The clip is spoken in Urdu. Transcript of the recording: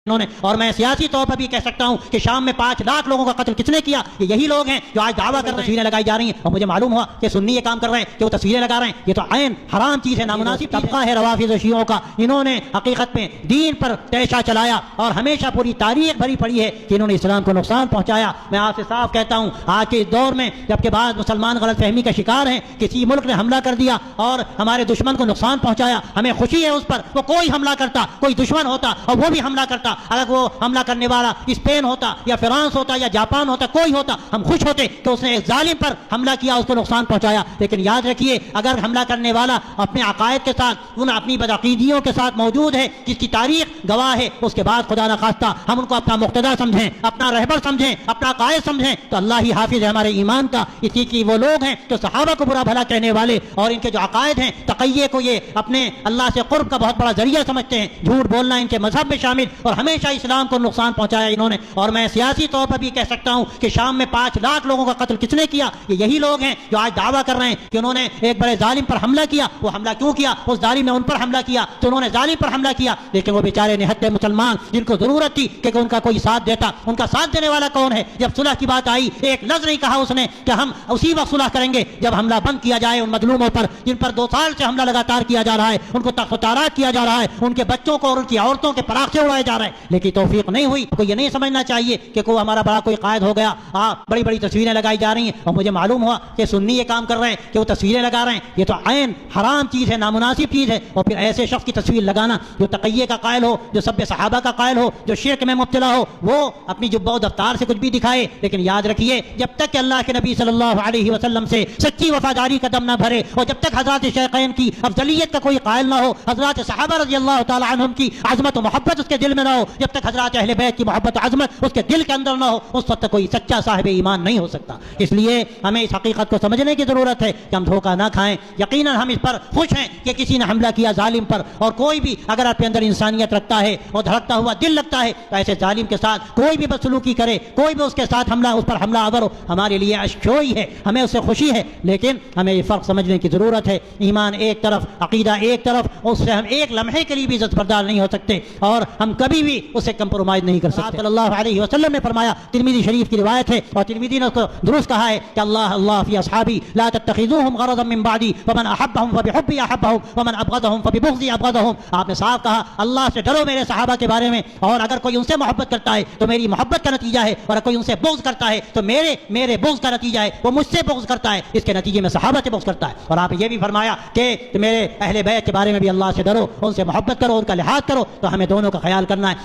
انہوں نے، اور میں سیاسی طور پر بھی کہہ سکتا ہوں کہ شام میں 5 لاکھ لوگوں کا قتل کس نے کیا؟ یہ یہی لوگ ہیں جو آج دعویٰ کر رہے ہیں تصویریں لگائی جا رہی ہیں، اور مجھے معلوم ہوا کہ سنی یہ کام کر رہے ہیں کہ وہ تصویریں لگا رہے ہیں۔ یہ تو عین حرام چیز ہے، نامناسب طبقہ ہے روافض و شیعوں کا۔ انہوں نے حقیقت میں دین پر تیشہ چلایا اور ہمیشہ پوری تاریخ بھری پڑی ہے کہ انہوں نے اسلام کو نقصان پہنچایا۔ میں آپ سے صاف کہتا ہوں، آج کے دور میں جب کہ بعض مسلمان غلط فہمی کا شکار ہیں، کسی ملک نے حملہ کر دیا اور ہمارے دشمن کو نقصان پہنچایا، ہمیں خوشی ہے اس پر۔ وہ کوئی حملہ کرتا، کوئی دشمن ہوتا اور وہ بھی حملہ کرتا، اگر وہ حملہ کرنے والا اسپین ہوتا یا فرانس ہوتا یا جاپان ہوتا، کوئی ہوتا، ہم خوش ہوتے کہ اس نے ایک ظالم پر حملہ کیا، اس کو نقصان پہنچایا۔ لیکن یاد رکھیے، اگر حملہ کرنے والا اپنے عقائد کے ساتھ، ان اپنی بدعقیدیوں کے ساتھ موجود ہے جس کی تاریخ گواہ ہے، اس کے بعد خدا نخواستہ ہم ان کو اپنا مقتدی سمجھیں، اپنا رہبر سمجھیں، اپنا قائد سمجھیں، تو اللہ ہی حافظ ہے ہمارے ایمان کا۔ اسی کی وہ لوگ ہیں جو صحابہ کو برا بھلا کہنے والے اور ان کے جو عقائد ہیں، تقیے کو یہ اپنے اللہ سے قرب کا بہت بڑا ذریعہ سمجھتے ہیں۔ جھوٹ بولنا ان کے مذہب میں شامل، اور ہمیشہ اسلام کو نقصان پہنچایا انہوں نے۔ اور میں سیاسی طور پر بھی کہہ سکتا ہوں کہ شام میں 5 لاکھ لوگوں کا قتل کس نے کیا؟ یہ یہی لوگ ہیں جو آج دعویٰ کر رہے ہیں کہ انہوں نے ایک بڑے ظالم پر حملہ کیا۔ وہ حملہ کیوں کیا؟ اس ظالم نے ان پر حملہ کیا تو انہوں نے ظالم پر حملہ کیا، لیکن وہ بیچارے نہتے مسلمان جن کو ضرورت تھی کہ ان کا کوئی ساتھ دیتا۔ ان کا ساتھ دینے والا کون ہے؟ جب صلح کی بات آئی، ایک لفظ نہیں کہا اس نے کہ ہم اسی وقت صلح کریں گے جب حملہ بند کیا جائے ان مظلوموں پر جن پر 2 سال سے حملہ لگاتار کیا جا رہا ہے، ان کو تخت و تاراج کیا جا رہا ہے، ان کے بچوں کو اور ان کی عورتوں کے پراخ سے اڑائے جا رہے ہیں، لیکن توفیق نہیں ہوئی۔ کو یہ نہیں سمجھنا چاہیے کہ کوئی ہمارا بڑا کوئی قائد ہو گیا، بڑی بڑی تصویریں لگائی جا رہی ہیں، اور مجھے معلوم ہوا کہ سنی یہ کام کر رہے ہیں کہ وہ تصویریں لگا رہے ہیں۔ یہ تو عین حرام چیز ہے، نامناسب چیز ہے۔ اور پھر ایسے شخص کی تصویر لگانا جو تقیے کا قائل ہو، جو سب صحابہ کا قائل ہو، جو شرک میں مبتلا ہو، وہ اپنی جبہ و دفتار سے کچھ بھی دکھائے، لیکن یاد رکھیے جب تک کہ اللہ کے نبی صلی اللہ علیہ وسلم سے سچی وفاداری کا دم نہ بھرے، اور جب تک حضرات شیخین کی افضلیت کا کوئی قائل نہ ہو، حضرات صحابہ رضی اللہ تعالی عنہم کی عظمت و محبت اس کے دل میں نہ ہو، جب تک حضرات اہل بیت کی محبت و عظمت اس کے دل کے اندر نہ ہو، اس وقت کوئی سچا صاحب ایمان نہیں ہو سکتا۔ اس لیے ہمیں اس حقیقت کو سمجھنے کی ضرورت ہے کہ ہم دھوکہ نہ کھائیں۔ یقیناً ہم اس پر خوش ہیں کہ کسی نے حملہ کیا ظالم پر، اور کوئی بھی اگر اپنے اندر انسانیت رکھتا ہے اور دھڑکتا ہوا دل لگتا ہے تو ایسے ظالم کے ساتھ کوئی بھی بدسلوکی کرے، کوئی بھی اس کے ساتھ اس پر حملہ آور ہو، ہمارے لیے اشکوئی ہے، ہمیں اس سے خوشی ہے۔ لیکن ہمیں یہ فرق سمجھنے کی ضرورت ہے، ایمان ایک طرف، عقیدہ ایک طرف، اس سے ہم ایک لمحے کے لیے بھی عزت بردار نہیں ہو سکتے، اور ہم کبھی بھی اس سے کمپرومائز نہیں کر سکتے۔ صلی اللہ علیہ وسلم نے فرمایا، ترمذی شریف کی روایت ہے، اور ترمذی نے اس کو درست کہا ہے کہ اللہ فی اصحابی لا تتخذوهم غرضا من بعدی فمن احبهم فبحبی احبهم ومن ابغضهم فببغضی ابغضهم۔ آپ نے صاف کہا، اللہ سے ڈرو میرے صحابہ کے بارے میں، اور اگر کوئی ان سے محبت کرتا ہے تو میری محبت کا نتیجہ ہے، اور اگر کوئی ان سے بغض کرتا ہے تو میرے بغض کا نتیجہ ہے، وہ مجھ سے بغض کرتا ہے، اس کے نتیجے میں صحابہ سے بغض کرتا ہے۔ اور آپ نے یہ بھی فرمایا کہ میرے اہل بیت کے بارے میں بھی اللہ سے ڈرو، ان سے محبت کرو، ان کا لحاظ کرو۔ تو ہمیں دونوں کا خیال کرنا ہے۔